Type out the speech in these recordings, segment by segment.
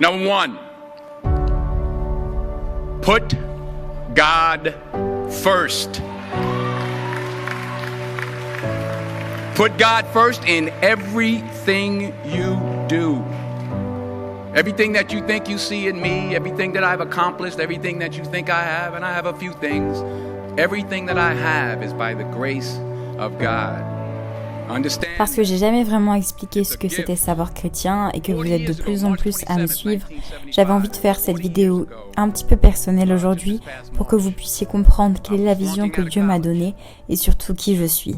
Number one, put God first. Put God first in everything you do. Everything that you think you see in me, everything that I've accomplished, everything that you think I have, and I have a few things, everything that I have is by the grace of God. Parce que j'ai jamais vraiment expliqué ce que c'était savoir chrétien et que vous êtes de plus en plus à me suivre, j'avais envie de faire cette vidéo un petit peu personnelle aujourd'hui pour que vous puissiez comprendre quelle est la vision que Dieu m'a donnée et surtout qui je suis.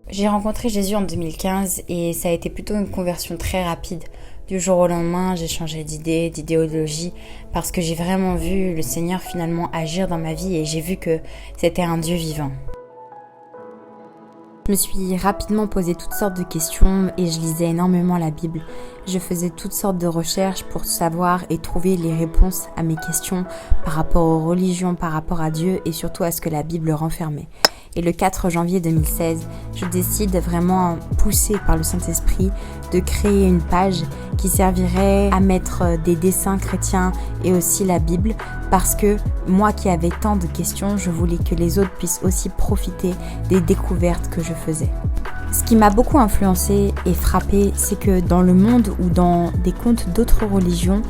J'ai rencontré Jésus en 2015 et ça a été plutôt une conversion très rapide. Du jour au lendemain, j'ai changé d'idée, d'idéologie, parce que j'ai vraiment vu le Seigneur finalement agir dans ma vie et j'ai vu que c'était un Dieu vivant. Je me suis rapidement posé toutes sortes de questions et je lisais énormément la Bible. Je faisais toutes sortes de recherches pour savoir et trouver les réponses à mes questions par rapport aux religions, par rapport à Dieu et surtout à ce que la Bible renfermait. Et le 4 janvier 2016, je décide vraiment poussée par le Saint-Esprit de créer une page qui servirait à mettre des dessins chrétiens et aussi la Bible parce que moi qui avais tant de questions, je voulais que les autres puissent aussi profiter des découvertes que je faisais. Ce qui m'a beaucoup influencée et frappée, c'est que dans le monde ou dans des contes d'autres religions,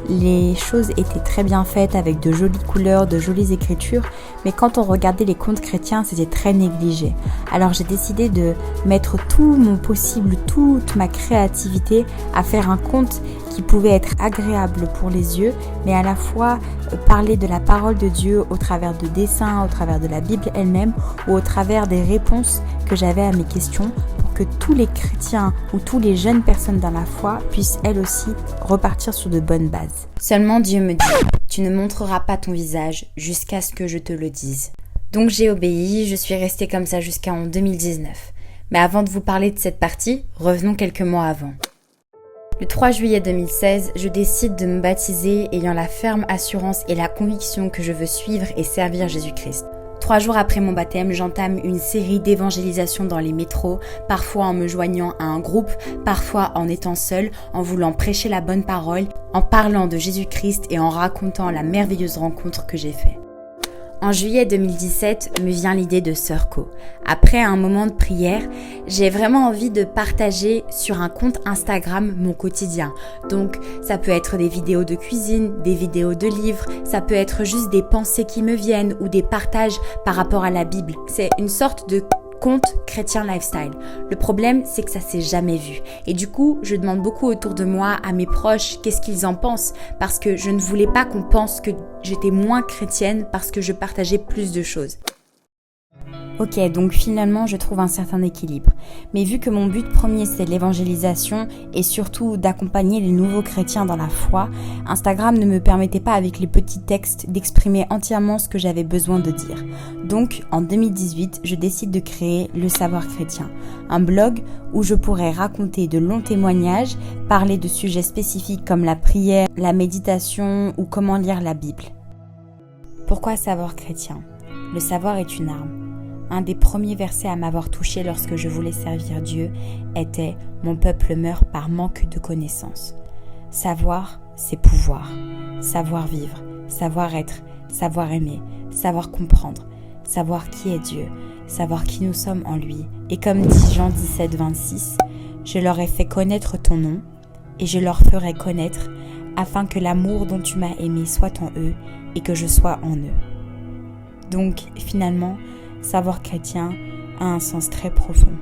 les choses étaient très bien faites avec de jolies couleurs, de jolies écritures, mais quand on regardait les contes chrétiens, c'était très négligé. Alors j'ai décidé de mettre tout mon possible, toute ma créativité à faire un conte qui pouvait être agréable pour les yeux, mais à la fois parler de la parole de Dieu au travers de dessins, au travers de la Bible elle-même ou au travers des réponses que j'avais à mes questions pour que tous les chrétiens ou tous les jeunes personnes dans la foi puissent elles aussi repartir sur de bonnes bases. Seulement Dieu me dit, tu ne montreras pas ton visage jusqu'à ce que je te le dise. Donc j'ai obéi, je suis restée comme ça jusqu'en 2019. Mais avant de vous parler de cette partie, revenons quelques mois avant. Le 3 juillet 2016, je décide de me baptiser ayant la ferme assurance et la conviction que je veux suivre et servir Jésus-Christ. 3 jours après mon baptême, j'entame une série d'évangélisation dans les métros, parfois en me joignant à un groupe, parfois en étant seule, en voulant prêcher la bonne parole, en parlant de Jésus-Christ et en racontant la merveilleuse rencontre que j'ai faite. En juillet 2017 me vient l'idée de Sœur Co. Après un moment de prière, j'ai vraiment envie de partager sur un compte Instagram mon quotidien. Donc ça peut être des vidéos de cuisine, des vidéos de livres, ça peut être juste des pensées qui me viennent ou des partages par rapport à la Bible. C'est une sorte de compte chrétien lifestyle. Le problème, c'est que ça s'est jamais vu. Et du coup, je demande beaucoup autour de moi, à mes proches, qu'est-ce qu'ils en pensent, parce que je ne voulais pas qu'on pense que j'étais moins chrétienne parce que je partageais plus de choses. Ok, donc finalement, je trouve un certain équilibre. Mais vu que mon but premier, c'est l'évangélisation et surtout d'accompagner les nouveaux chrétiens dans la foi, Instagram ne me permettait pas, avec les petits textes, d'exprimer entièrement ce que j'avais besoin de dire. Donc, en 2018, je décide de créer Le Savoir Chrétien, un blog où je pourrais raconter de longs témoignages, parler de sujets spécifiques comme la prière, la méditation ou comment lire la Bible. Pourquoi Savoir Chrétien ? Le savoir est une arme. Un des premiers versets à m'avoir touché lorsque je voulais servir Dieu était « Mon peuple meurt par manque de connaissances ». Savoir, c'est pouvoir. Savoir vivre, savoir être, savoir aimer, savoir comprendre, savoir qui est Dieu, savoir qui nous sommes en lui. Et comme dit Jean 17, 26, « Je leur ai fait connaître ton nom et je leur ferai connaître afin que l'amour dont tu m'as aimé soit en eux et que je sois en eux. » Donc, finalement, savoir chrétien a un sens très profond.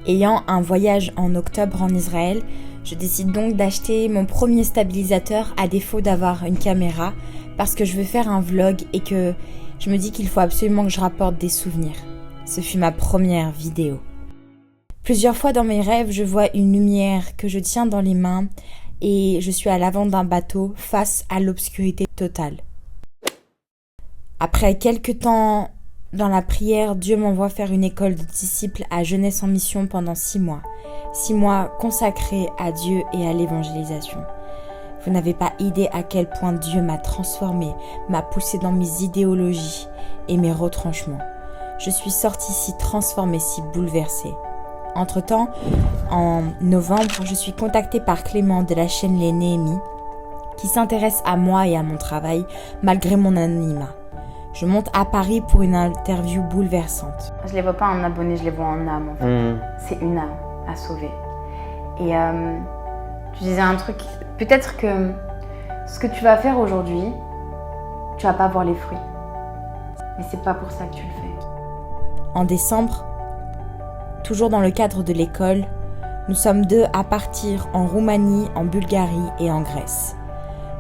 Ayant un voyage en octobre en Israël, je décide donc d'acheter mon premier stabilisateur à défaut d'avoir une caméra parce que je veux faire un vlog et que je me dis qu'il faut absolument que je rapporte des souvenirs. Ce fut ma première vidéo. Plusieurs fois dans mes rêves, je vois une lumière que je tiens dans les mains et je suis à l'avant d'un bateau face à l'obscurité totale. Après quelques temps dans la prière, Dieu m'envoie faire une école de disciples à Jeunesse en Mission pendant 6 mois. 6 mois consacrés à Dieu et à l'évangélisation. Vous n'avez pas idée à quel point Dieu m'a transformée, m'a poussée dans mes idéologies et mes retranchements. Je suis sortie si transformée, si bouleversée. Entre-temps, en novembre, je suis contactée par Clément de la chaîne Les Néhémies, qui s'intéresse à moi et à mon travail, malgré mon anonymat. Je monte à Paris pour une interview bouleversante. Je les vois pas en abonnés, je les vois en âme. En fait. C'est une âme à sauver. Et tu disais un truc, peut-être que ce que tu vas faire aujourd'hui, tu vas pas voir les fruits. Mais c'est pas pour ça que tu le fais. En décembre, toujours dans le cadre de l'école, nous sommes 2 à partir en Roumanie, en Bulgarie et en Grèce.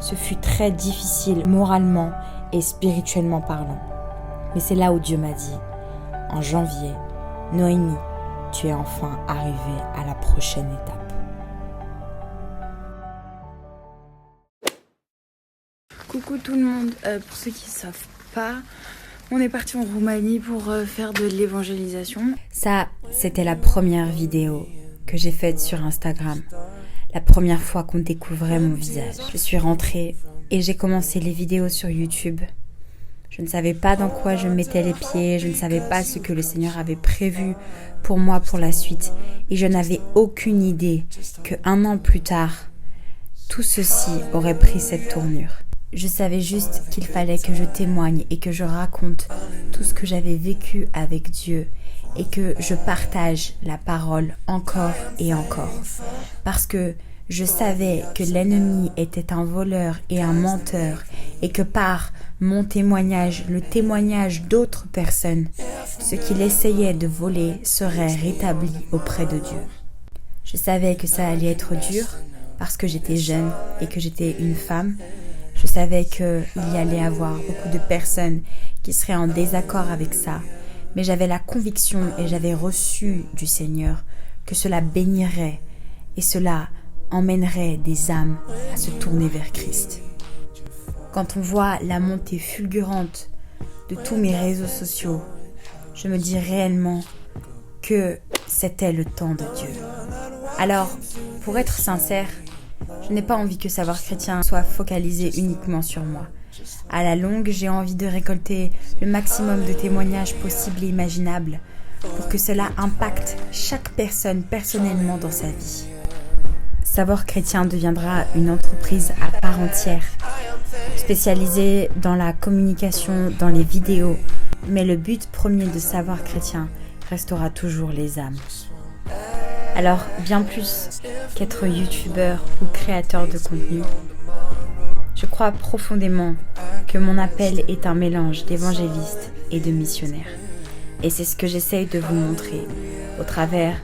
Ce fut très difficile moralement et spirituellement parlant. Mais c'est là où Dieu m'a dit, en janvier, Noémie, tu es enfin arrivée à la prochaine étape. Coucou tout le monde, pour ceux qui ne savent pas, on est parti en Roumanie pour faire de l'évangélisation. Ça, c'était la première vidéo que j'ai faite sur Instagram. La première fois qu'on découvrait mon visage. Je suis rentrée et j'ai commencé les vidéos sur YouTube. Je ne savais pas dans quoi je mettais les pieds, je ne savais pas ce que le Seigneur avait prévu pour moi pour la suite. Et je n'avais aucune idée que 1 an plus tard, tout ceci aurait pris cette tournure. Je savais juste qu'il fallait que je témoigne et que je raconte tout ce que j'avais vécu avec Dieu et que je partage la parole encore et encore. Parce que je savais que l'ennemi était un voleur et un menteur et que par mon témoignage, le témoignage d'autres personnes, ce qu'il essayait de voler serait rétabli auprès de Dieu. Je savais que ça allait être dur parce que j'étais jeune et que j'étais une femme. Je savais qu'il y allait avoir beaucoup de personnes qui seraient en désaccord avec ça. Mais j'avais la conviction et j'avais reçu du Seigneur que cela bénirait et cela emmènerait des âmes à se tourner vers Christ. Quand on voit la montée fulgurante de tous mes réseaux sociaux, je me dis réellement que c'était le temps de Dieu. Alors, pour être sincère, je n'ai pas envie que Savoir Chrétien soit focalisé uniquement sur moi. À la longue, j'ai envie de récolter le maximum de témoignages possibles et imaginables pour que cela impacte chaque personne personnellement dans sa vie. Savoir Chrétien deviendra une entreprise à part entière, spécialisée dans la communication, dans les vidéos, mais le but premier de Savoir Chrétien restera toujours les âmes. Alors, bien plus qu'être youtubeur ou créateur de contenu, je crois profondément que mon appel est un mélange d'évangéliste et de missionnaire. Et c'est ce que j'essaye de vous montrer au travers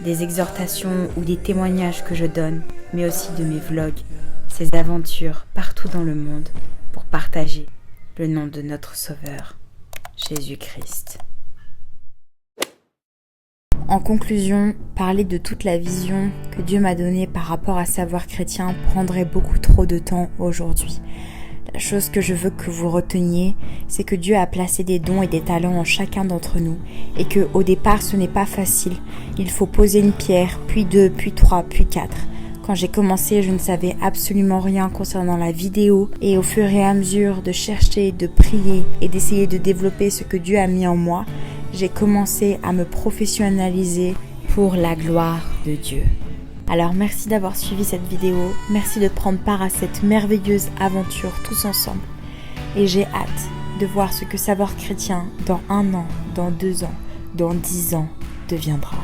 des exhortations ou des témoignages que je donne, mais aussi de mes vlogs, ces aventures partout dans le monde pour partager le nom de notre Sauveur, Jésus-Christ. En conclusion, parler de toute la vision que Dieu m'a donnée par rapport à Savoir Chrétien prendrait beaucoup trop de temps aujourd'hui. La chose que je veux que vous reteniez, c'est que Dieu a placé des dons et des talents en chacun d'entre nous et que au départ ce n'est pas facile. Il faut poser une pierre, puis 2, puis 3, puis 4. Quand j'ai commencé, je ne savais absolument rien concernant la vidéo et au fur et à mesure de chercher, de prier et d'essayer de développer ce que Dieu a mis en moi, j'ai commencé à me professionnaliser pour la gloire de Dieu. Alors merci d'avoir suivi cette vidéo, merci de prendre part à cette merveilleuse aventure tous ensemble. Et j'ai hâte de voir ce que Savoir Chrétien dans 1 an, dans 2 ans, dans 10 ans deviendra.